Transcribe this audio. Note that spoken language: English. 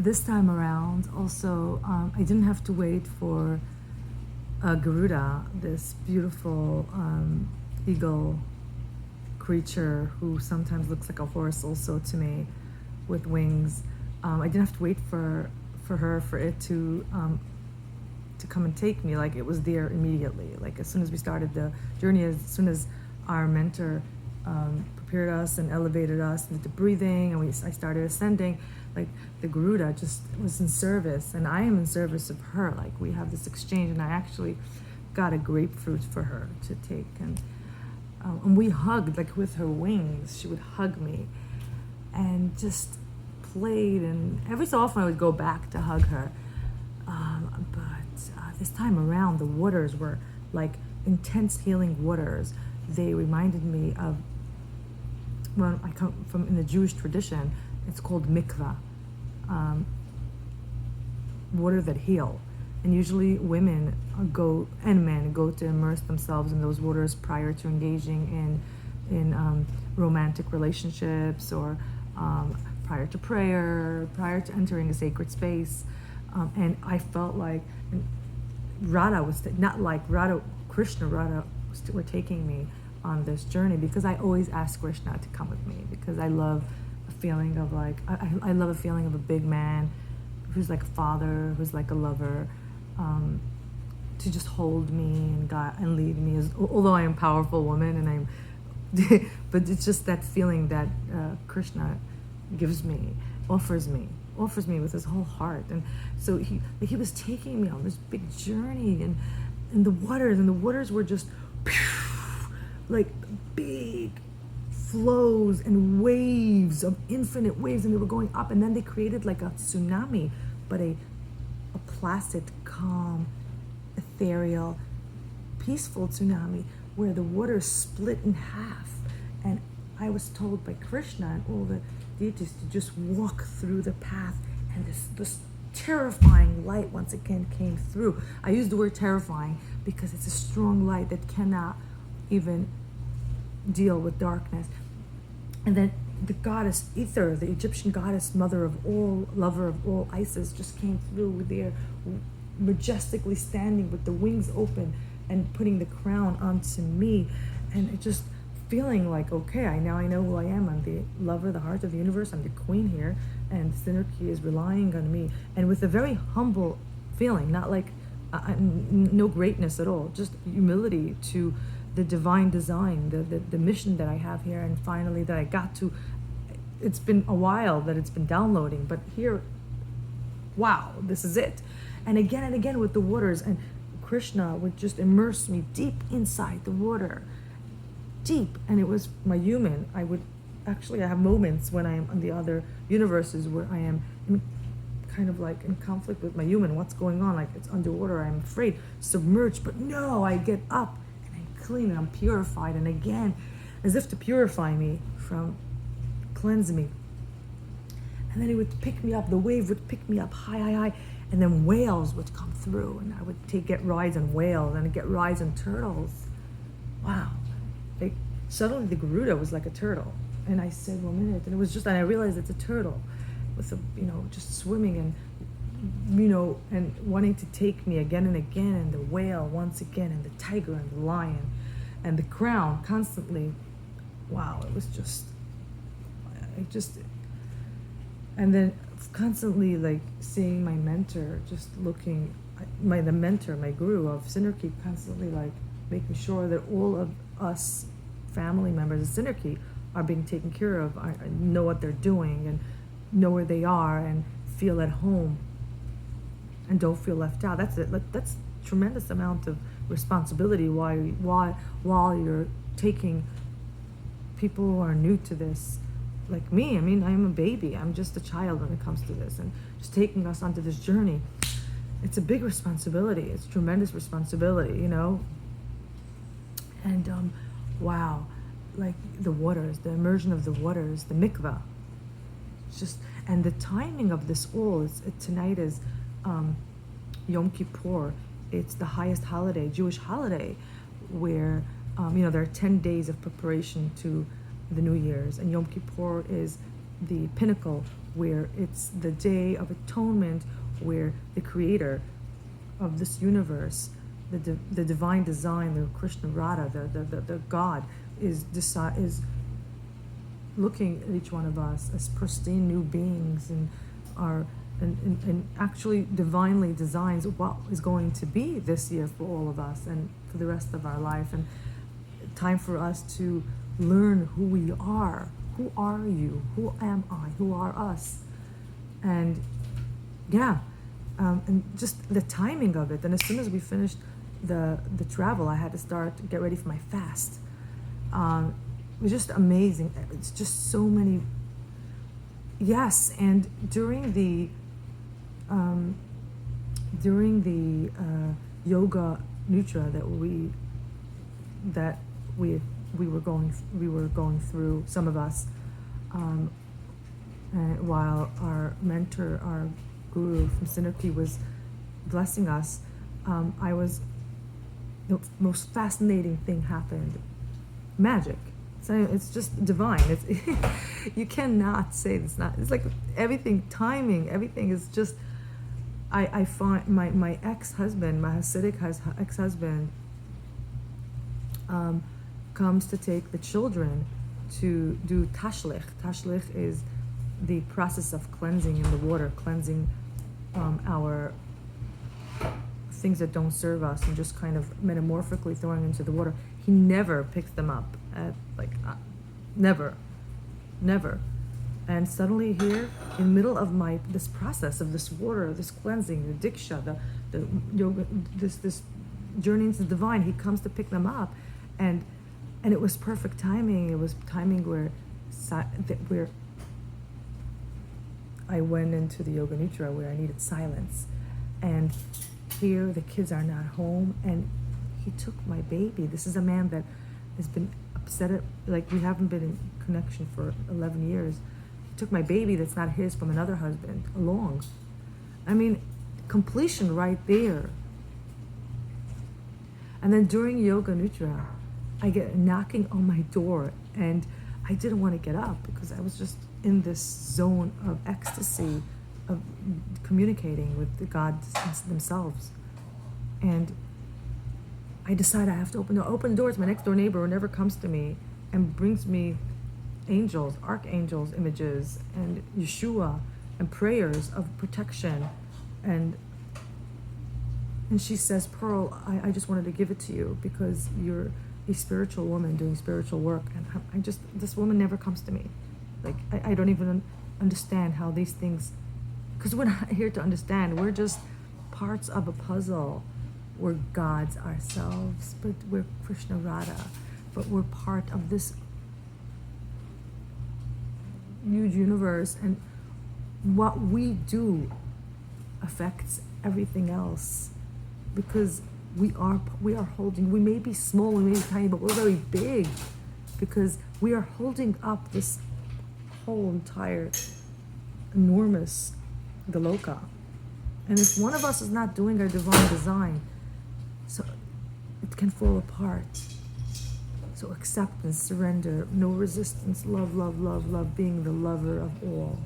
this time around, also, I didn't have to wait for Garuda, this beautiful eagle creature who sometimes looks like a horse also to me, with wings. I didn't have to wait for it to come and take me. Like, it was there immediately. Like, as soon as we started the journey, as soon as our mentor prepared us and elevated us into breathing, and I started ascending, like, the Garuda just was in service, and I am in service of her. Like, we have this exchange, and I actually got a grapefruit for her to take, and we hugged, like, with her wings. She would hug me and just played, and every so often I would go back to hug her. But this time around, the waters were like intense healing waters. They reminded me of, well, I come from, in the Jewish tradition, it's called mikvah, water that heal. And usually women go, and men go, to immerse themselves in those waters prior to engaging in romantic relationships, or prior to prayer, prior to entering a sacred space. And I felt like Radha was, not like Radha, Krishna, Radha were taking me on this journey, because I always ask Krishna to come with me, because I love a feeling of like, I love a feeling of a big man who's like a father, who's like a lover, to just hold me and guide and lead me. Although I am a powerful woman, and I'm, but it's just that feeling that Krishna gives me, offers me with his whole heart. And so he was taking me on this big journey, and the waters were just like big flows and waves of infinite waves, and they were going up, and then they created like a tsunami, but a placid, calm, ethereal, peaceful tsunami, where the water split in half. And I was told by Krishna and all the deities to just walk through the path, and this terrifying light once again came through. I use the word terrifying because it's a strong light that cannot even deal with darkness. And then the goddess Ether, the Egyptian goddess, mother of all, lover of all, Isis, just came through there, majestically standing with the wings open and putting the crown onto me. And it just feeling like, okay, I know who I am. I'm the lover, the heart of the universe. I'm the queen here, and Synarchy is relying on me. And with a very humble feeling, not like no greatness at all, just humility to the divine design, the mission that I have here, and finally that I got to. It's been a while that it's been downloading, but here, wow, this is it. And again with the waters, and Krishna would just immerse me deep inside the water, deep. And it was my human. I have moments when I am in the other universes where I am kind of like in conflict with my human. What's going on? Like, it's underwater, I'm afraid, submerged, but no, I get up and I'm clean and I'm purified. And again, as if to purify me, cleanse me. And then it would pick me up, the wave would pick me up high, and then whales would come through, and I would get rides on whales, and I'd get rides on turtles. Wow. Like, suddenly the Garuda was like a turtle. And I said, 1 minute, and it was just, and I realized it's a turtle with just swimming and wanting to take me again and again, and the whale once again, and the tiger and the lion and the crown constantly. Wow, it was just, and then constantly like seeing my mentor, just looking, the mentor, my guru of Synarchy, constantly like making sure that all of us family members of Synarchy are being taken care of, I know what they're doing and know where they are and feel at home and don't feel left out. That's it. That's tremendous amount of responsibility while you're taking people who are new to this, like me. I mean, I'm a baby. I'm just a child when it comes to this, and just taking us onto this journey. It's a big responsibility. It's tremendous responsibility, And wow, like the waters, the immersion of the waters, the mikvah. It's just, and the timing of this all is tonight is Yom Kippur. It's the highest holiday, Jewish holiday, where there are 10 days of preparation to the New Year's, and Yom Kippur is the pinnacle where it's the Day of Atonement, where the creator of this universe, the divine design, the Krishna Radha, the God, is looking at each one of us as pristine new beings, and are and actually divinely designs what is going to be this year for all of us and for the rest of our life. And time for us to learn who we are. Who are you? Who am I? Who are us? And yeah, and just the timing of it. And as soon as we finished the travel, I had to get ready for my fast. It was just amazing. It's just so many. Yes, and during the yoga nidra that we were going through, some of us, while our mentor, our Guru from Synarchy, was blessing us, the most fascinating thing happened. Magic. So it's just divine. It's you cannot say it's not. It's like everything, timing, everything is just. I find my ex-husband, my Hasidic ex-husband, comes to take the children to do tashlich. Tashlich is the process of cleansing in the water, cleansing our things that don't serve us, and just kind of metamorphically throwing into the water. He never picks them up, never. And suddenly here, in the middle of this process of this water, this cleansing, the diksha, the yoga, this journey into the divine, he comes to pick them up, and it was perfect timing. It was timing where I went into the yoga nidra where I needed silence, and here the kids are not home, and he took my baby. This is a man that has been upset at, like, we haven't been in connection for 11 years. He took my baby that's not his from another husband along. I mean, completion right there. And then during yoga nidra, I get knocking on my door, and I didn't want to get up because I was just in this zone of ecstasy of communicating with the gods themselves. And I decide I have to open the door. It's my next door neighbor who never comes to me and brings me angels, archangels images, and Yeshua, and prayers of protection. And she says, Pearl, I just wanted to give it to you because you're a spiritual woman doing spiritual work. And this woman never comes to me. Like, I don't even understand how these things, because we're not here to understand. We're just parts of a puzzle. We're gods ourselves, but we're Krishna Radha, but we're part of this huge universe, and what we do affects everything else, because we are holding, we may be small, we may be tiny, but we're very big, because we are holding up this whole entire enormous Galoka. And if one of us is not doing our divine design, so it can fall apart. So acceptance, surrender, no resistance, love, love, love, love, being the lover of all.